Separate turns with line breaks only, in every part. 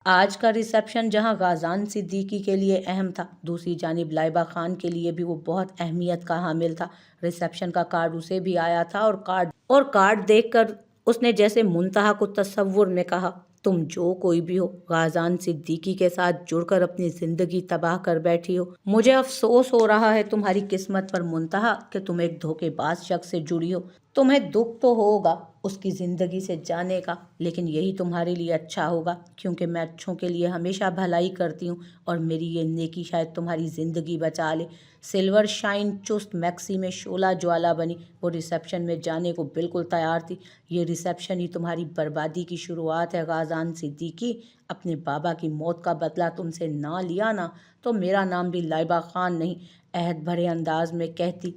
आज का रिसेप्शन जहां गाज़ान सिद्दीकी के लिए अहम था, दूसरी जानिब लाइबा खान के लिए भी वो बहुत अहमियत का हामिल था। रिसेप्शन का कार्ड उसे भी आया था और कार्ड देखकर उसने जैसे मुंतहा को तसव्वुर में कहा, तुम जो कोई भी हो, गाज़ान सिद्दीकी के साथ जुड़कर अपनी जिंदगी तबाह कर बैठी हो। मुझे अफसोस हो रहा है तुम्हारी किस्मत पर मुंतहा कि तुम एक धोखेबाज शख्स से जुड़ी हो। तुम्हें दुख तो होगा उसकी ज़िंदगी से जाने का, लेकिन यही तुम्हारे लिए अच्छा होगा, क्योंकि मैं अच्छों के लिए हमेशा भलाई करती हूँ और मेरी ये नेकी शायद तुम्हारी ज़िंदगी बचा ले। सिल्वर शाइन चुस्त मैक्सी में शोला ज्वाला बनी। वो रिसेप्शन में जाने को बिल्कुल तैयार थी। ये रिसेप्शन ही तुम्हारी बर्बादी की शुरुआत है गाज़ान सिद्दीकी। अपने बाबा की मौत का बदला तुमसे ना लिया ना तो मेरा नाम भी लाइबा खान नहीं, अहद भरे अंदाज में कहती।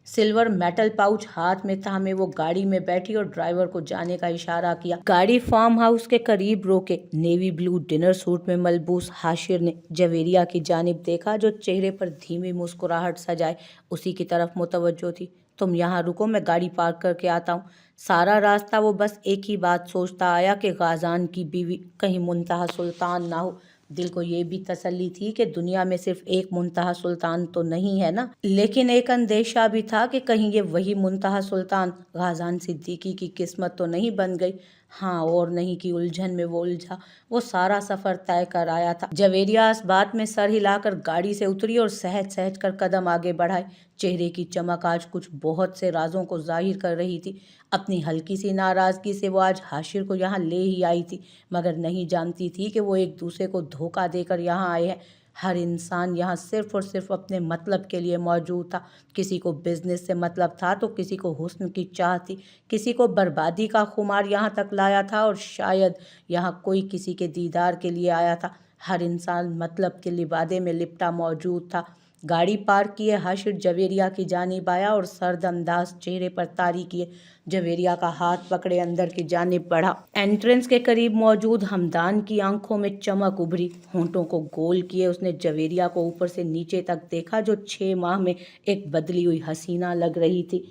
सिल्वर मेटल पाउच हाथ में थामे वो गाड़ी में बैठी और ड्राइवर को जाने का इशारा किया। गाड़ी फार्म हाउस के करीब रोके। नेवी ब्लू डिनर सूट में मलबूस हाशिर ने जवेरिया की जानिब देखा, जो चेहरे पर धीमी मुस्कुराहट सजाए उसी की तरफ मुतवज्जो थी। तुम यहाँ रुको, मैं गाड़ी पार्क करके आता हूँ। सारा रास्ता वो बस एक ही बात सोचता आया कि गाज़ान की बीवी कहीं मुंतहा सुल्तान ना हो। दिल को ये भी तसल्ली थी कि दुनिया में सिर्फ एक मुंतहा सुल्तान तो नहीं है ना, लेकिन एक अंदेशा भी था कि कहीं ये वही मुंतहा सुल्तान गाज़ान सिद्दीकी की किस्मत तो नहीं बन गई। हाँ और नहीं की उलझन में वो उलझा। वो सारा सफ़र तय कर आया था। जवेरिया इस बात में सर हिलाकर गाड़ी से उतरी और सहज सहज कर कदम आगे बढ़ाए। चेहरे की चमक आज कुछ बहुत से राजों को जाहिर कर रही थी। अपनी हल्की सी नाराज़गी से वो आज हाशिर को यहाँ ले ही आई थी, मगर नहीं जानती थी कि वो एक दूसरे को धोखा देकर यहाँ आए हैं। हर इंसान यहाँ सिर्फ और सिर्फ अपने मतलब के लिए मौजूद था। किसी को बिजनेस से मतलब था तो किसी को हुस्न की चाह थी, किसी को बर्बादी का खुमार यहाँ तक लाया था और शायद यहाँ कोई किसी के दीदार के लिए आया था। हर इंसान मतलब के लिबादे में लिपटा मौजूद था। गाड़ी पार्क किए हाशिर जवेरिया की जानिब आया और सर्द अंदाज चेहरे पर तारी किए जवेरिया का हाथ पकड़े अंदर की जानिब बढ़ा। एंट्रेंस के करीब मौजूद हमदान की आंखों में चमक उभरी। होंठों को गोल किए उसने जवेरिया को ऊपर से नीचे तक देखा, जो 6 माह में एक बदली हुई हसीना लग रही थी।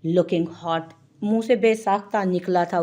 लुकिंग हॉट मुंह से बेसाख्ता निकला था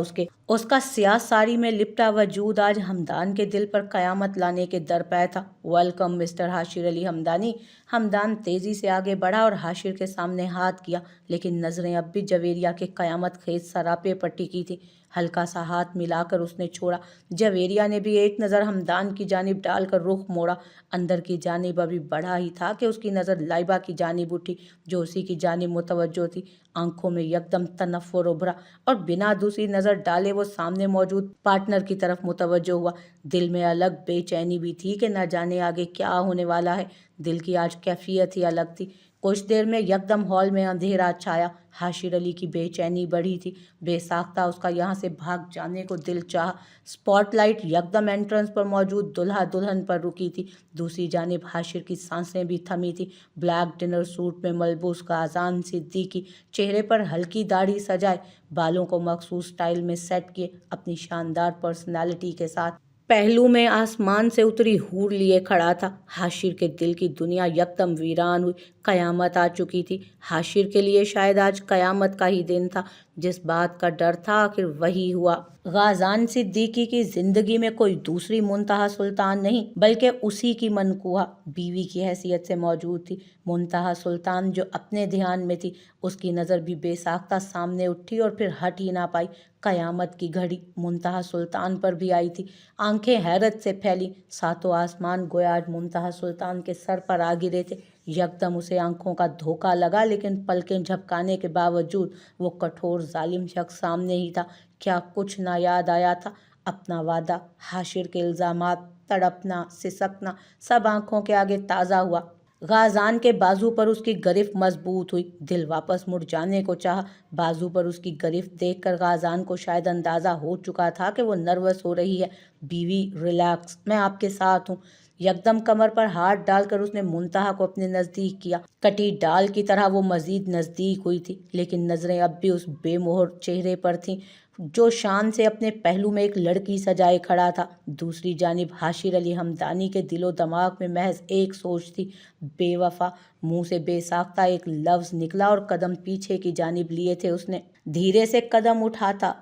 उसका स्याह साड़ी में लिपटा वजूद आज हमदान के दिल पर कयामत लाने के दर पे था। Welcome mister Hashir Ali Hamdani. हमदान तेजी से आगे बढ़ा और हाशिर के सामने हाथ किया, लेकिन नजरें अब भी जवेरिया के कयामत खेज सरापे पर टिकी थी। हल्का सा हाथ मिलाकर उसने छोड़ा। जवेरिया ने भी एक नज़र हमदान की जानिब डालकर रुख मोड़ा। अंदर की जानिब अभी बढ़ा ही था कि उसकी नज़र लाइबा की जानिब उठी, जो उसी की जानिब मुतवज्जो थी। आंखों में यकदम तनफ्फुर उभरा और बिना दूसरी नज़र डाले वो सामने मौजूद पार्टनर की तरफ मुतवज्जो हुआ। दिल में अलग बेचैनी भी थी कि न जाने आगे क्या होने वाला है। दिल की आज कैफियत ही अलग थी। कुछ देर में यकदम हॉल में अंधेरा छाया। हाशिर अली की बेचैनी बढ़ी थी। बेसाख्ता उसका यहाँ से भाग जाने को दिल चाहा। स्पॉटलाइट यकदम एंट्रेंस पर मौजूद दुल्हा दुल्हन पर रुकी थी। दूसरी जानिब हाशिर की सांसें भी थमी थी। ब्लैक डिनर सूट में मलबूस गाज़ान सिद्दीकी चेहरे पर हल्की दाढ़ी सजाए, बालों को मखसूस स्टाइल में सेट किए, अपनी शानदार पर्सनालिटी के साथ पहलू में आसमान से उतरी हूर लिए खड़ा था। हाशिर के दिल की दुनिया यकदम वीरान हुई। कयामत आ चुकी थी। हाशिर के लिए शायद आज कयामत का ही दिन था। जिस बात का डर था आखिर वही हुआ। गाज़ान सिद्दीकी की जिंदगी में कोई दूसरी मुंतहा सुल्तान नहीं, बल्कि उसी की मनकूहा बीवी की हैसियत से मौजूद थी। मुंतहा सुल्तान जो अपने ध्यान में थी, उसकी नज़र भी बेसाख्ता सामने उठी और फिर हट ही ना पाई। कयामत की घड़ी मुंतहा सुल्तान पर भी आई थी। आंखें हैरत से फैली। सातों आसमान गोया आज मुंतहा सुल्तान के सर पर आ गिरे थे। यकदम उसे आंखों का धोखा लगा, लेकिन पलकें झपकाने के बावजूद वो कठोर जालिम शख्स सामने ही था। क्या कुछ ना याद आया था? अपना वादा, हाशिर के इल्ज़ामात, तड़पना, सिसकना, सब आंखों के आगे ताज़ा हुआ। गाज़ान के बाजू पर उसकी गिरफ्त मजबूत हुई। दिल वापस मुड़ जाने को चाहा। बाजू पर उसकी गिरफ्त देखकर गाज़ान को शायद अंदाज़ा हो चुका था कि वो नर्वस हो रही है। बीवी रिलैक्स, मैं आपके साथ हूँ। यकदम कमर पर हाथ डालकर उसने मुंतहा को अपने नज़दीक किया। कटी डाल की तरह वो मज़ीद नज़दीक हुई थी, लेकिन नज़रें अब भी उस बेमोहर चेहरे पर थीं जो शान से अपने पहलू में एक लड़की सजाए खड़ा था। दूसरी जानिब हाशिर अली हमदानी के दिलो दिमाग में महज एक सोच थी, बेवफा। मुंह से बेसाख्ता एक लफ्ज़ निकला और कदम पीछे की जानिब लिए थे उसने। धीरे से कदम उठाता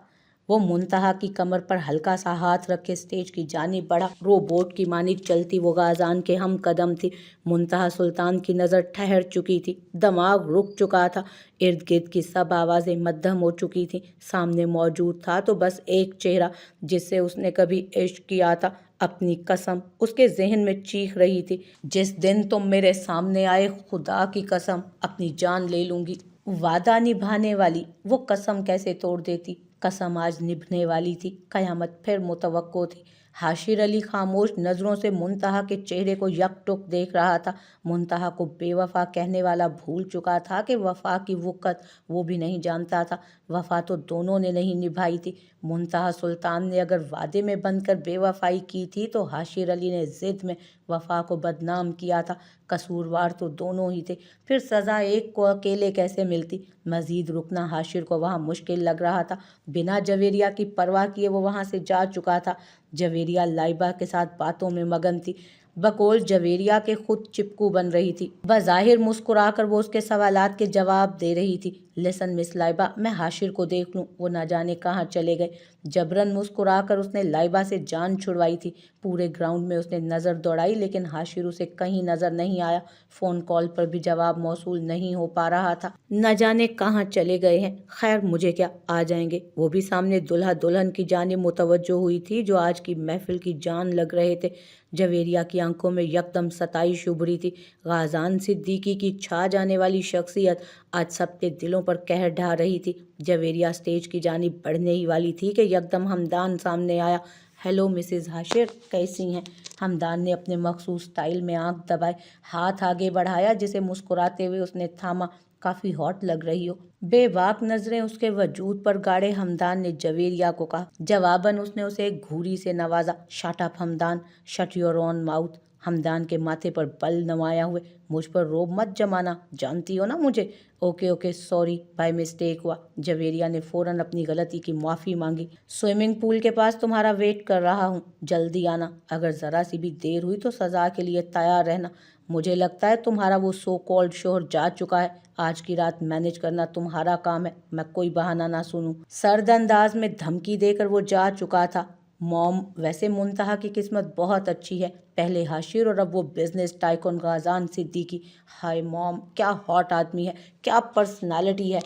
वो मुंतहा की कमर पर हल्का सा हाथ रख के स्टेज की जानिब बढ़ा। रोबोट की मानिक चलती वो गाजान के हम कदम थी। मुंतहा सुल्तान की नज़र ठहर चुकी थी, दिमाग रुक चुका था, इर्द गिर्द की सब आवाज़ें मद्धम हो चुकी थीं। सामने मौजूद था तो बस एक चेहरा जिससे उसने कभी इश्क किया था। अपनी कसम उसके जहन में चीख रही थी, जिस दिन तुम मेरे सामने आए, खुदा की कसम अपनी जान ले लूंगी। वादा निभाने वाली वो कसम कैसे तोड़ देती? कसम आज निभने वाली थी, कयामत फिर मुतवक्को थी। हाशिर अली खामोश नज़रों से मुंतहा के चेहरे को यकटुक देख रहा था। मुंतहा को बेवफा कहने वाला भूल चुका था कि वफा की वक़्त वो भी नहीं जानता था। वफा तो दोनों ने नहीं निभाई थी। मुंतहा सुल्तान ने अगर वादे में बंधकर बेवफाई की थी तो हाशिर अली ने ज़िद में वफा को बदनाम किया था। कसूरवार तो दोनों ही थे, फिर सज़ा एक को अकेले कैसे मिलती? मज़ीद रुकना हाशिर को वहाँ मुश्किल लग रहा था। बिना जवेरिया की परवाह किए वो वहाँ से जा चुका था। जवेरिया लाइबा के साथ बातों में मगन थी, बकौल जवेरिया के खुद चिपकू बन रही थी। बज़ाहिर मुस्कुराकर वो उसके सवालात के जवाब दे रही थी। लिसन मिस लाइबा, मैं हाशिर को देख लूँ, वो ना जाने कहाँ चले गए। जबरन मुस्कुराकर उसने लाइबा से जान छुड़वाई थी। पूरे ग्राउंड में उसने नज़र दौड़ाई लेकिन हाशिर उसे कहीं नज़र नहीं आया। फ़ोन कॉल पर भी जवाब मौसूल नहीं हो पा रहा था। न जाने कहाँ चले गए हैं। खैर मुझे क्या, आ जाएंगे। वो भी सामने दुल्हा दुल्हन की जानिब मुतवज्जो हुई थी जो आज की महफिल की जान लग रहे थे। जवेरिया की आंखों में यकदम सताइश उभरी थी। गाज़ान सिद्दीकी की छा जाने वाली शख्सियत आज सबके दिलों पर कहर ढा रही थी। जवेरिया स्टेज की जानिब बढ़ने ही वाली थी कि यकदम हमदान सामने आया। हेलो मिसेज़ हाशिर, कैसी हैं? हमदान ने अपने मखसूस स्टाइल में आंख दबाए, हाथ आगे बढ़ाया जिसे मुस्कुराते हुए उसने थामा। काफ़ी हॉट लग रही हो। बेबाक नजरें उसके वजूद पर गाड़े हमदान ने जवेरिया को कहा। जवाबन उसने उसे एक घूरी से नवाजा। Shut up Hamdan, shut your on mouth. Hamdan के माथे पर बल नवाया हुए, मुझ पर रोब मत जमाना, जानती हो ना मुझे। Okay okay sorry, by mistake हुआ। जवेरिया ने फ़ौरन अपनी गलती की माफ़ी मांगी। स्विमिंग पूल के पास तुम्हारा वेट कर रहा हूँ, जल्दी आना। अगर ज़रा सी भी देर हुई तो सज़ा के लिए तैयार रहना। मुझे लगता है तुम्हारा वो सो कॉल्ड शोहर जा चुका है। आज की रात मैनेज करना तुम्हारा काम है, मैं कोई बहाना ना सुनूं। सर्द अंदाज में धमकी देकर वो जा चुका था। मॉम, वैसे मुंतहा की किस्मत बहुत अच्छी है, पहले हाशिर और अब वो business tycoon Ghazan Siddiqui. Hi mom, क्या हॉट आदमी है, क्या पर्सनालिटी है,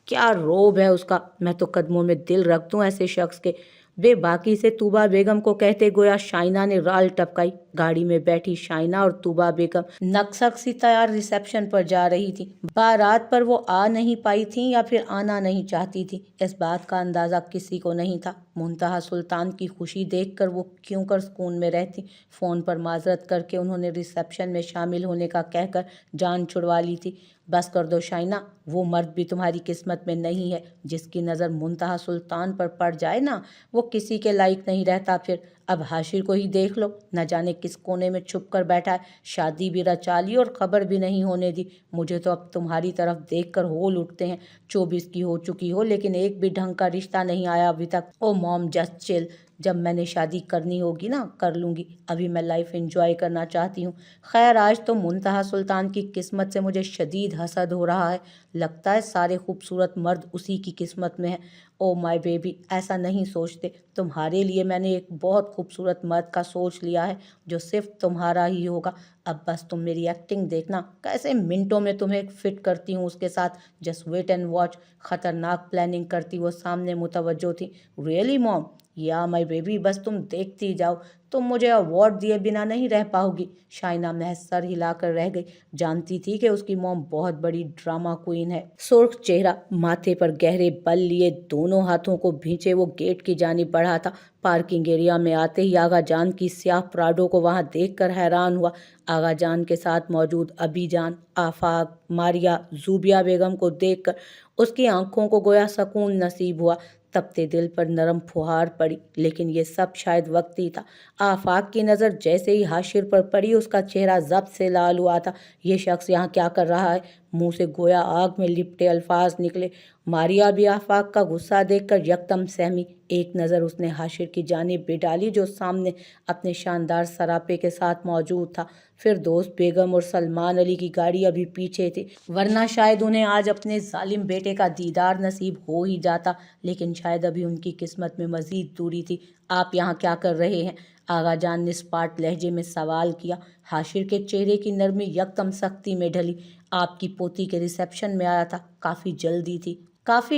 क्या रोब है उसका। मैं तो कदमों में दिल रख दूं ऐसे शख्स के। बेबाकी से तूबा बेगम को कहते गोया शाइना ने राल टपकाई। गाड़ी में बैठी शाइना और तूबा बेगम नक्सक सी तैयार रिसेप्शन पर जा रही थी। बारात पर वो आ नहीं पाई थी या फिर आना नहीं चाहती थी, इस बात का अंदाज़ा किसी को नहीं था। मुंतहा सुल्तान की खुशी देखकर वो क्यों कर सुकून में रहती। फ़ोन पर माजरत करके उन्होंने रिसेप्शन में शामिल होने का कहकर जान छुड़वा ली थी। बस कर दो शाइना, वो मर्द भी तुम्हारी किस्मत में नहीं है। जिसकी नज़र मुंतहा सुल्तान पर पड़ जाए ना, वो किसी के लायक नहीं रहता फिर। अब हाशिर को ही देख लो, न जाने किस कोने में छुप कर बैठा है। शादी भी रचा ली और खबर भी नहीं होने दी। मुझे तो अब तुम्हारी तरफ देखकर होल उठते हैं। 24 की हो चुकी हो लेकिन एक भी ढंग का रिश्ता नहीं आया अभी तक। ओ मॉम जस्ट चिल, जब मैंने शादी करनी होगी ना कर लूँगी, अभी मैं लाइफ एंजॉय करना चाहती हूँ। खैर आज तो मुंतहा सुल्तान की किस्मत से मुझे शदीद हसद हो रहा है। लगता है सारे खूबसूरत मर्द उसी की किस्मत में है। ओ माय बेबी, ऐसा नहीं सोचते। तुम्हारे लिए मैंने एक बहुत खूबसूरत मर्द का सोच लिया है जो सिर्फ तुम्हारा ही होगा। अब बस तुम मेरी एक्टिंग देखना, कैसे मिनटों में तुम्हें फिट करती हूँ उसके साथ। Just wait and watch. खतरनाक प्लानिंग करती वो सामने मुतवज्जो थी। Really mom? या माय बेबी, बस तुम देखती जाओ, तुम मुझे अवार्ड दिए बिना नहीं रह पाओगी। शाइना महज सर हिलाकर रह गई। जानती थी कि उसकी मॉम बहुत बड़ी ड्रामा क्वीन है। सुर्ख चेहरा, माथे पर गहरे बल लिए दोनों हाथों को भींचे वो गेट की जानिब बढ़ा था। पार्किंग एरिया में आते ही आगा जान की स्याह प्राडो को वहां देखकर हैरान हुआ। आगा जान के साथ मौजूद अबी जान, आफाक, मारिया, जूबिया बेगम को देखकर उसकी आंखों को गोया सकून नसीब हुआ। तपते दिल पर नरम फुहार पड़ी, लेकिन ये सब शायद वक्ती था। आफाक की नज़र जैसे ही हाशिर पर पड़ी उसका चेहरा जब्त से लाल हुआ था। ये शख्स यहाँ क्या कर रहा है? मुंह से गोया आग में लिपटे अल्फाज निकले। मारिया भी आफाक का गुस्सा देखकर यकदम सहमी। एक नज़र उसने हाशिर की जानिब भी डाली जो सामने अपने शानदार सरापे के साथ मौजूद था। फिर दोस्त बेगम और सलमान अली की गाड़ी अभी पीछे थी, वरना शायद उन्हें आज अपने जालिम बेटे का दीदार नसीब हो ही जाता। लेकिन शायद अभी उनकी किस्मत में मज़ीद दूरी थी। आप यहाँ क्या कर रहे हैं? आगा जान ने स्पाट लहजे में सवाल किया। हाशिर के चेहरे की नरमी यकदम सख्ती में ढली। आपकी पोती के रिसेप्शन में आया था, काफ़ी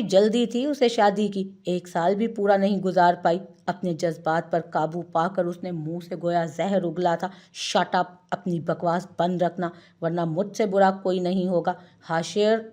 जल्दी थी उसे शादी की, 1 साल भी पूरा नहीं गुजार पाई। अपने जज्बात पर काबू पाकर उसने मुंह से गोया जहर उगला था। शट अप, अपनी बकवास बंद रखना, वरना मुझसे बुरा कोई नहीं होगा। हाशिर,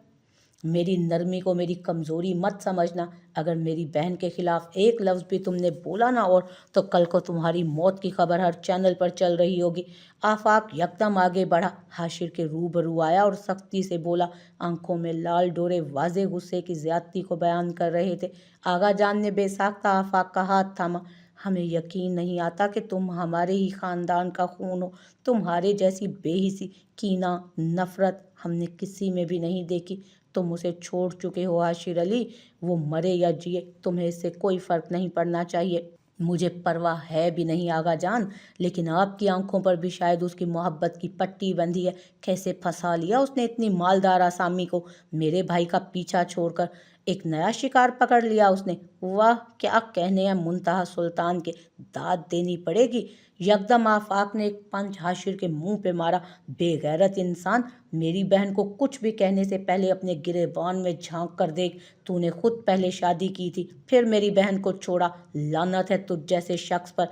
मेरी नरमी को मेरी कमज़ोरी मत समझना। अगर मेरी बहन के खिलाफ एक लफ्ज़ भी तुमने बोला ना और तो कल को तुम्हारी मौत की खबर हर चैनल पर चल रही होगी। आफाक यकदम आगे बढ़ा, हाशिर के रूबरू आया और सख्ती से बोला। आंखों में लाल डोरे वाज़े गुस्से की ज़्यादती को बयान कर रहे थे। आगा जान ने बेसाख्ता आफाक का हाथ थामा। हमें यकीन नहीं आता कि तुम हमारे ही ख़ानदान का खून हो। तुम्हारे जैसी बेहिसी, कीना, नफ़रत हमने किसी में भी नहीं देखी। तुम उसे छोड़ चुके हो हाशिर अली, वो मरे या जिए तुम्हें इससे कोई फ़र्क नहीं पड़ना चाहिए। मुझे परवाह है भी नहीं आगा जान, लेकिन आपकी आंखों पर भी शायद उसकी मोहब्बत की पट्टी बंधी है। कैसे फंसा लिया उसने इतनी मालदार आसामी को? मेरे भाई का पीछा छोड़कर एक नया शिकार पकड़ लिया उसने। वाह, क्या कहने हैं मुंतहा सुल्तान के, दाद देनी पड़ेगी। यकदम आफाक ने एक पंच हाशिर के मुंह पे मारा। बेगैरत इंसान, मेरी बहन को कुछ भी कहने से पहले अपने गिरेबान में झांक कर देख। तूने खुद पहले शादी की थी, फिर मेरी बहन को छोड़ा। लानत है तुझ जैसे शख्स पर।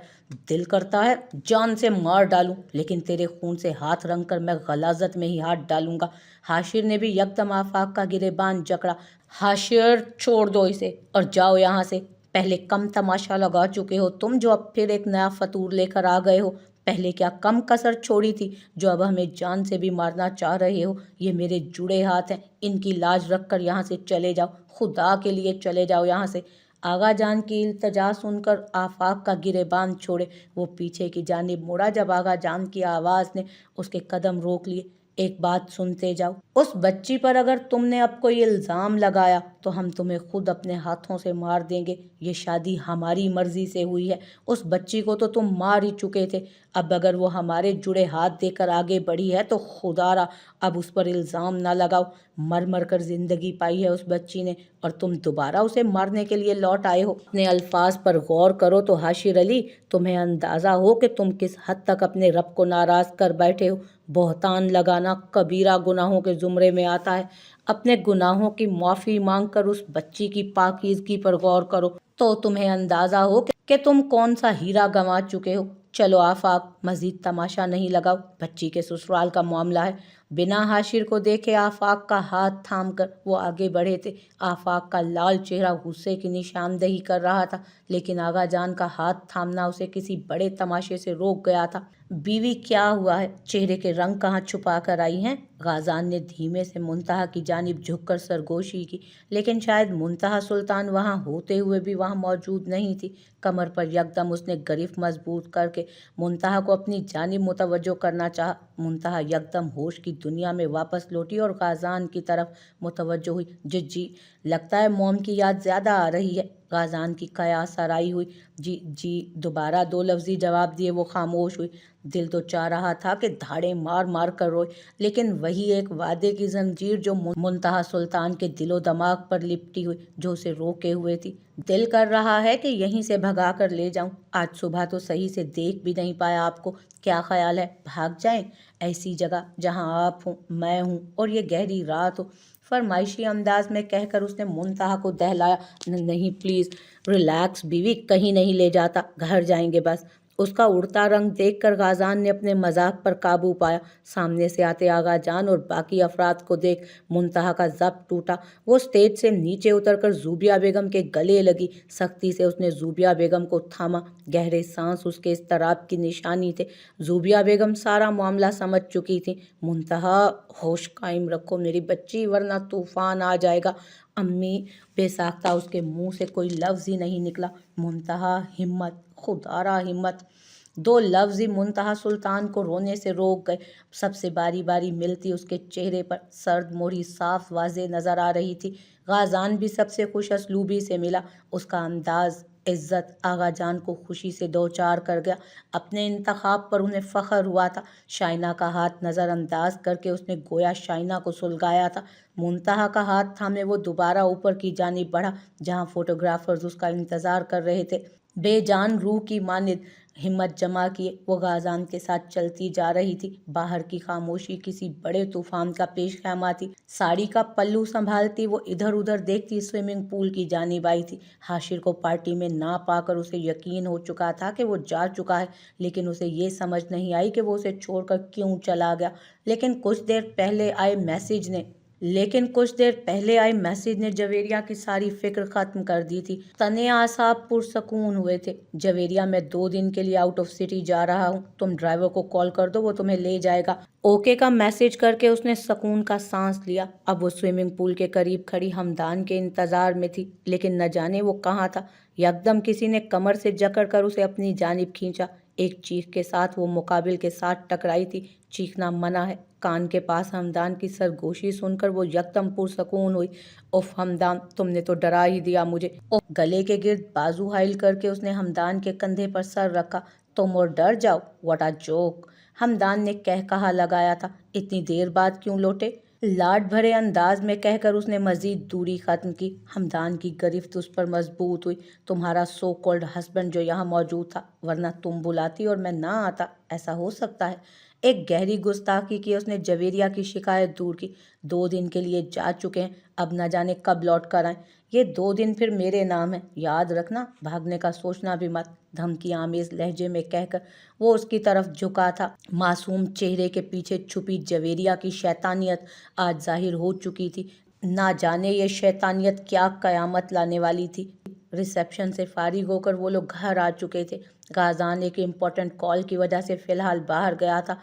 दिल करता है जान से मार डालूं, लेकिन तेरे खून से हाथ रंग कर मैं गलाजत में ही हाथ डालूंगा। हाशिर ने भी यकदम आफाक का गिरेबान जकड़ा। हाशिर, छोड़ दो इसे और जाओ यहाँ से। पहले कम तमाशा लगा चुके हो तुम, जो अब फिर एक नया फतूर लेकर आ गए हो। पहले क्या कम कसर छोड़ी थी जो अब हमें जान से भी मारना चाह रहे हो? ये मेरे जुड़े हाथ हैं, इनकी लाज रखकर यहाँ से चले जाओ, खुदा के लिए चले जाओ यहाँ से। आगा जान की इल्तजा सुनकर आफाक का गिरेबान छोड़े वो पीछे की जानिब मुड़ा। जब आगा जान की आवाज़ ने उसके कदम रोक लिए। एक बात सुनते जाओ, उस बच्ची पर अगर तुमने अब कोई इल्ज़ाम लगाया तो हम तुम्हें खुद अपने हाथों से मार देंगे। ये शादी हमारी मर्जी से हुई है। उस बच्ची को तो तुम मार ही चुके थे। अब अगर वो हमारे जुड़े हाथ देकर आगे बढ़ी है तो खुदारा अब उस पर इल्ज़ाम ना लगाओ। मर मर कर ज़िंदगी पाई है उस बच्ची ने और तुम दोबारा उसे मारने के लिए लौट आए हो। अपने अल्फाज पर गौर करो तो हाशिर अली, तुम्हें अंदाज़ा हो कि तुम किस हद तक अपने रब को नाराज़ कर बैठे हो। बहतान लगाना कबीरा गुनाहों के ज़ुमरे में आता है। अपने गुनाहों की माफ़ी मांग कर उस बच्ची की पाकीज़गी पर गौर करो तो तुम्हें अंदाज़ा हो कि तुम कौन सा हीरा गंवा चुके हो। चलो आफाक, मज़ीद तमाशा नहीं लगाओ, बच्ची के ससुराल का मामला है। बिना हाशिर को देखे आफाक का हाथ थाम कर वो आगे बढ़े थे। आफाक का लाल चेहरा गुस्से की निशानदेही कर रहा था, लेकिन आगा जान का हाथ थामना उसे किसी बड़े तमाशे से रोक गया था। बीवी, क्या हुआ है? चेहरे के रंग कहाँ छुपा कर आई हैं? गाज़ान ने धीमे से मुंतहा की जानिब झुककर सरगोशी की, लेकिन शायद मुंतहा सुल्तान वहाँ होते हुए भी वहाँ मौजूद नहीं थी। कमर पर यकदम उसने गिरफ्त मजबूत करके मुंतहा को अपनी जानिब मुतवज्जो करना चाहा। मुंतहा यकदम होश की दुनिया में वापस लौटी और गाज़ान की तरफ मुतवज्जो हुई। जी, लगता है मोम की याद ज़्यादा आ रही है। गाज़ान की कयास सराई हुई। जी, दोबारा 2 लफ्ज़ी जवाब दिए वो खामोश हुई। दिल तो चाह रहा था कि धाड़े मार मार कर रोए, लेकिन वही एक वादे की जंजीर जो मुंतहा सुल्तान के दिलो दिमाग पर लिपटी हुई, जो उसे रोके हुए थी। दिल कर रहा है कि यहीं से भगा कर ले जाऊं। आज सुबह तो सही से देख भी नहीं पाया आपको। क्या ख्याल है, भाग जाएं? ऐसी जगह जहां आप हों, मैं हूं और ये गहरी रात हो। फरमाइशी अंदाज में कहकर उसने मुंतहा को दहलाया। नहीं प्लीज़ रिलैक्स बीवी, कहीं नहीं ले जाता, घर जाएंगे बस। उसका उड़ता रंग देखकर गाज़ान ने अपने मजाक पर काबू पाया। सामने से आते आगा जान और बाकी अफराद को देख मुंतहा का ज़ब्त टूटा। वो स्टेज से नीचे उतरकर ज़ूबिया बेगम के गले लगी। सख्ती से उसने ज़ूबिया बेगम को थामा। गहरे सांस उसके इस्तराब की निशानी थे। ज़ूबिया बेगम सारा मामला समझ चुकी थी। मुंतहा, होश कायम रखो मेरी बच्ची, वरना तूफ़ान आ जाएगा। अम्मी, बेसाख्ता उसके मुंह से कोई लफ्ज़ ही नहीं निकला। मुंतहा, हिम्मत, खुदारा हिम्मत। दो लफ्ज़ ही मुंतहा सुल्तान को रोने से रोक गए। सबसे बारी बारी मिलती उसके चेहरे पर सर्द मोहरी साफ वाज़ेह नज़र आ रही थी। गाज़ान भी सबसे खुश असलूबी से मिला। उसका अंदाज़ इज़्ज़त आगा जान को खुशी से दो चार कर गया। अपने इंतखाब पर उन्हें फ़ख्र हुआ था। शाइना का हाथ नज़रअंदाज करके उसने गोया शाइना को सुलगाया था। मुंतहा का हाथ थामे वो दोबारा ऊपर की जानिब बढ़ा, जहाँ फोटोग्राफर्स उसका इंतज़ार कर रहे थे। बेजान रूह की मानिंद हिम्मत जमा किए वो गाज़ान के साथ चलती जा रही थी। बाहर की खामोशी किसी बड़े तूफान का पेश खैमा थी। साड़ी का पल्लू संभालती वो इधर उधर देखती स्विमिंग पूल की जानिब आई थी। हाशिर को पार्टी में ना पाकर उसे यकीन हो चुका था कि वो जा चुका है, लेकिन उसे ये समझ नहीं आई कि वो उसे छोड़कर क्यों चला गया। लेकिन कुछ देर पहले आए मैसेज ने जवेरिया की सारी फिक्र खत्म कर दी थी। तने आसाब पुरसकून हुए थे। जवेरिया, मैं 2 दिन के लिए आउट ऑफ सिटी जा रहा हूँ, तुम ड्राइवर को कॉल कर दो, वो तुम्हें ले जाएगा। ओके का मैसेज करके उसने सुकून का सांस लिया। अब वो स्विमिंग पूल के करीब खड़ी हमदान के इंतजार में थी, लेकिन न जाने वो कहाँ था। यकदम किसी ने कमर से जकड़ कर उसे अपनी जानिब खींचा। एक चीख के साथ वो मुकाबिल के साथ टकराई थी। चीखना मना है। कान के पास हमदान की सरगोशी सुनकर वो यकदम पुरसकून हुई। उफ हमदान, तुमने तो डरा ही दिया मुझे। उफ। गले के गिर्द बाजू हाइल करके उसने हमदान के कंधे पर सर रखा। तुम और डर जाओ, व्हाट अ जोक। हमदान ने कहा लगाया था। इतनी देर बाद क्यों लौटे? लाड भरे अंदाज में कहकर उसने मजीद दूरी खत्म की। हमदान की गिरफ्त उस पर मजबूत हुई। तुम्हारा सो कॉल्ड हस्बैंड जो यहाँ मौजूद था, वरना तुम बुलाती और मैं ना आता, ऐसा हो सकता है? एक गहरी गुस्ताखी की उसने जवेरिया की शिकायत दूर की। 2 दिन के लिए जा चुके हैं, अब न जाने कब लौट कर आए। ये 2 दिन फिर मेरे नाम है, याद रखना, भागने का सोचना भी मत, धमकी आमेज लहजे में कहकर वो उसकी तरफ झुका था। मासूम चेहरे के पीछे छुपी जवेरिया की शैतानियत आज जाहिर हो चुकी थी। ना जाने ये शैतानियत क्या कयामत लाने वाली थी। रिसेप्शन से फारिग होकर वो लोग घर आ चुके थे। गाज़ान एक इम्पोर्टेंट कॉल की वजह से फ़िलहाल बाहर गया था।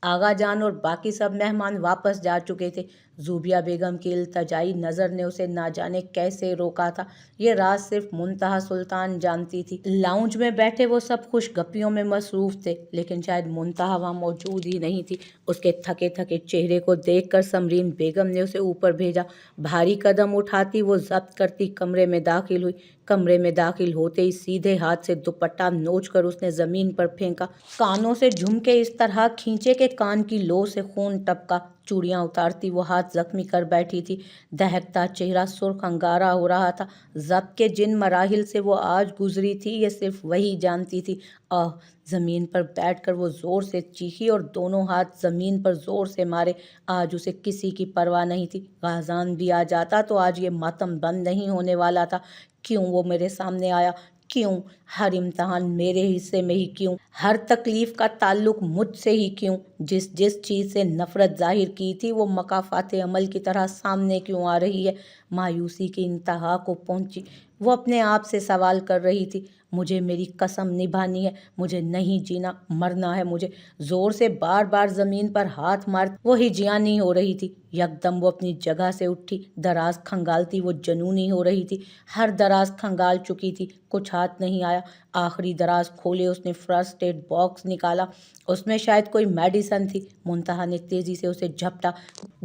आगा जान और बाकी सब मेहमान वापस जा चुके थे। ज़ूबिया बेगम की इल्तजाई नज़र ने उसे ना जाने कैसे रोका था। ये राज सिर्फ मुंतहा सुल्तान जानती थी। लाउंज में बैठे वो सब खुशगपियों में मसरूफ़ थे, लेकिन शायद मुंतहा वहाँ मौजूद ही नहीं थी। उसके थके थके चेहरे को देखकर समरीन बेगम ने उसे ऊपर भेजा। भारी कदम उठाती वो ज़ब्त करती कमरे में दाखिल हुई। कमरे में दाखिल होते ही सीधे हाथ से दुपट्टा नोचकर उसने ज़मीन पर फेंका। कानों से झुमके इस तरह खींचे कि कान की लो से खून टपका। चूड़ियाँ उतारती वो हाथ जख्मी कर बैठी थी। दहकता चेहरा सुर्ख अंगारा हो रहा था। ज़ब्त के जिन मराहिल से वो आज गुजरी थी, ये सिर्फ वही जानती थी। आह! ज़मीन पर बैठकर वो ज़ोर से चीखी और दोनों हाथ ज़मीन पर ज़ोर से मारे। आज उसे किसी की परवाह नहीं थी। गाज़ान भी आ जाता तो आज ये मातम बंद नहीं होने वाला था। क्यों वो मेरे सामने आया? क्यों? हर इम्तहान मेरे हिस्से में ही क्यों? हर तकलीफ़ का ताल्लुक मुझसे ही क्यों? जिस जिस चीज़ से नफ़रत ज़ाहिर की थी, वो मकाफ़ात अमल की तरह सामने क्यों आ रही है? मायूसी की इंतहा को पहुंची। वो अपने आप से सवाल कर रही थी। मुझे मेरी कसम निभानी है, मुझे नहीं जीना, मरना है मुझे। ज़ोर से बार बार ज़मीन पर हाथ मार वो हिजियानी हो रही थी। यकदम वो अपनी जगह से उठी। दराज खंगालती वो जनूनी हो रही थी। हर दराज खंगाल चुकी थी, कुछ हाथ नहीं आया। आखिरी दराज खोले उसने फर्स्ट एड बॉक्स निकाला। उसमें शायद कोई मेडिसन थी। मुंतहा ने तेज़ी से उसे झपटा।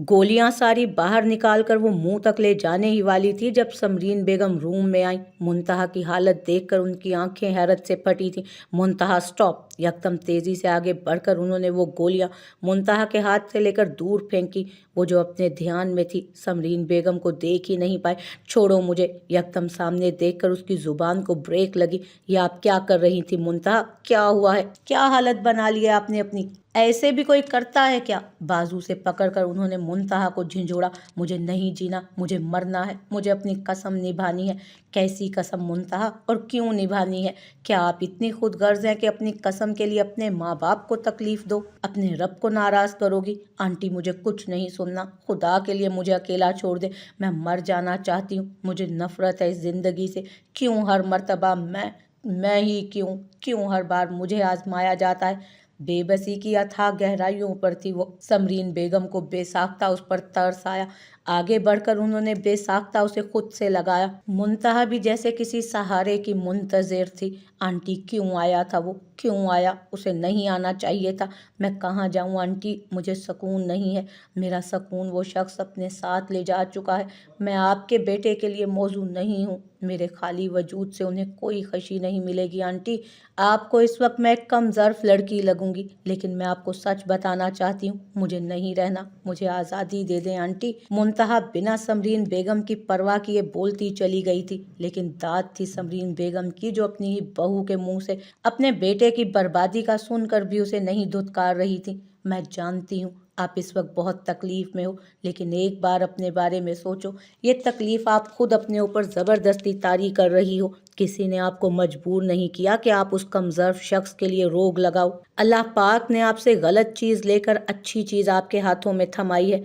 गोलियां सारी बाहर निकाल कर वो मुंह तक ले जाने ही वाली थी जब समरीन बेगम रूम में आई। मुंतहा की हालत देखकर उनकी आंखें हैरत से फटी थीं। मुंतहा स्टॉप! यकदम तेज़ी से आगे बढ़कर उन्होंने वो गोलियां मुंतहा के हाथ से लेकर दूर फेंकी। वो जो अपने ध्यान में थी, समरीन बेगम को देख ही नहीं पाए। छोड़ो मुझे! यकदम सामने देखकर उसकी जुबान को ब्रेक लगी। ये आप क्या कर रही थी मुंतहा? क्या हुआ है? क्या हालत बना ली है आपने अपनी? ऐसे भी कोई करता है क्या? बाजू से पकड़कर उन्होंने मुंतहा को झिंझोड़ा। मुझे नहीं जीना, मुझे मरना है, मुझे अपनी कसम निभानी है। कैसी कसम मुंतहा, और क्यों निभानी है? क्या आप इतनी खुदगर्ज हैं कि अपनी कसम के लिए अपने माँ बाप को तकलीफ दो, अपने रब को नाराज़ करोगी? आंटी, मुझे कुछ नहीं सुनना, खुदा के लिए मुझे अकेला छोड़ दे। मैं मर जाना चाहती हूँ। मुझे नफ़रत है इस ज़िंदगी से। क्यों हर मर्तबा मैं ही क्यों हर बार मुझे आजमाया जाता है? बेबसी की अथाह गहराइयों पर थी वो। समरीन बेगम को बेसाख्ता उस पर तरस आया। आगे बढ़कर उन्होंने बेसाख्ता उसे खुद से लगाया। मुंतहा भी जैसे किसी सहारे की मुंतजिर थी। आंटी क्यों आया था वो, क्यों आया? उसे नहीं आना चाहिए था। मैं कहाँ जाऊँ आंटी, मुझे सुकून नहीं है। मेरा सुकून वो शख्स अपने साथ ले जा चुका है। मैं आपके बेटे के लिए मौजू नहीं हूँ। मेरे खाली वजूद से उन्हें कोई खुशी नहीं मिलेगी आंटी। आपको इस वक्त मैं एक कम ज़र्फ लड़की लगूंगी, लेकिन मैं आपको सच बताना चाहती हूँ, मुझे नहीं रहना, मुझे आज़ादी दे दें आंटी। मुंतहा बिना समरीन बेगम की परवाह किए बोलती चली गई थी, लेकिन दाद थी समरीन बेगम की, जो अपनी ही बहू के मुंह से अपने बेटे की बर्बादी का सुनकर भी उसे नहीं धुतकार रही थी। मैं जानती हूँ आप इस वक्त बहुत तकलीफ में हो, लेकिन एक बार अपने बारे में सोचो। ये तकलीफ आप खुद अपने ऊपर ज़बरदस्ती तारी कर रही हो। किसी ने आपको मजबूर नहीं किया कि आप उस कमज़र्फ शख्स के लिए रोग लगाओ। अल्लाह पाक ने आपसे गलत चीज़ लेकर अच्छी चीज़ आपके हाथों में थमाई है,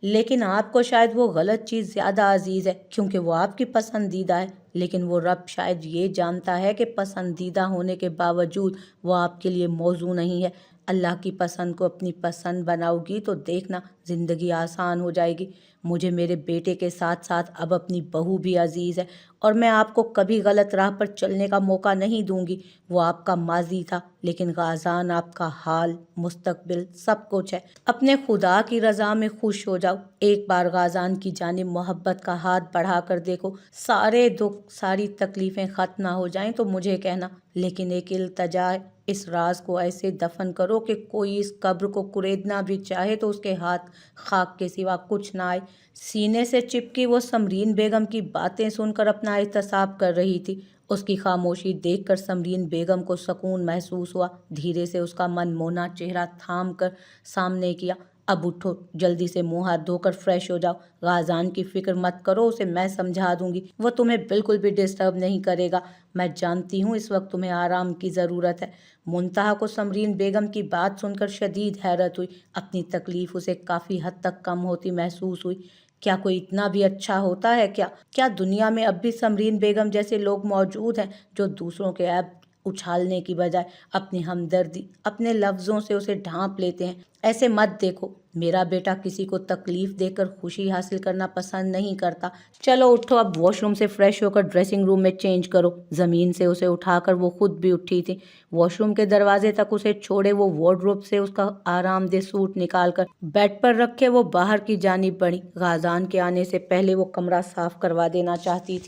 लेकिन आपको शायद वो गलत चीज़ ज़्यादा अजीज़ है क्योंकि वो आपकी पसंदीदा है। लेकिन वो रब शायद ये जानता है कि पसंदीदा होने के बावजूद वो आपके लिए मौजू नहीं है। अल्लाह की पसंद को अपनी पसंद बनाओगी तो देखना ज़िंदगी आसान हो जाएगी। मुझे मेरे बेटे के साथ साथ अब अपनी बहू भी अजीज़ है, और मैं आपको कभी गलत राह पर चलने का मौका नहीं दूंगी। वो आपका माजी था, लेकिन गाज़ान आपका हाल, मुस्तकबिल सब कुछ है। अपने खुदा की रज़ा में खुश हो जाओ। एक बार गाज़ान की जानिब मोहब्बत का हाथ बढ़ा कर देखो। सारे दुख, सारी तकलीफ़ें ख़त्म ना हो जाएं तो मुझे कहना, लेकिन एक इल्तजा है, इस राज को ऐसे दफन करो कि कोई इस कब्र को कुरेदना भी चाहे तो उसके हाथ खाक के सिवा कुछ ना आए। सीने से चिपकी वो समरीन बेगम की बातें सुनकर अपना एहतसाब कर रही थी। उसकी खामोशी देखकर समरीन बेगम को सुकून महसूस हुआ। धीरे से उसका मनमोहना चेहरा थाम कर सामने किया। अब उठो, जल्दी से मुंह हाथ धोकर फ्रेश हो जाओ। गाज़ान की फिक्र मत करो, उसे मैं समझा दूंगी, वो तुम्हें बिल्कुल भी डिस्टर्ब नहीं करेगा। मैं जानती हूँ इस वक्त तुम्हें आराम की ज़रूरत है। मुंतहा को समरीन बेगम की बात सुनकर शदीद हैरत हुई। अपनी तकलीफ उसे काफ़ी हद तक कम होती महसूस हुई। क्या कोई इतना भी अच्छा होता है क्या? क्या दुनिया में अब भी समरीन बेगम जैसे लोग मौजूद हैं जो दूसरों के ऐब उछालने की बजाय अपनी हमदर्दी, अपने लफ्ज़ों से उसे ढांप लेते हैं? ऐसे मत देखो, मेरा बेटा किसी को तकलीफ देकर खुशी हासिल करना पसंद नहीं करता। चलो उठो, अब वॉशरूम से फ्रेश होकर ड्रेसिंग रूम में चेंज करो। ज़मीन से उसे उठाकर वो खुद भी उठी थी। वॉशरूम के दरवाजे तक उसे छोड़े वो वार्डरोब से उसका आरामदेह सूट निकालकर बेड पर रखे वो बाहर की जानिब बढ़ी। गाज़ान के आने से पहले वो कमरा साफ करवा देना चाहती थी।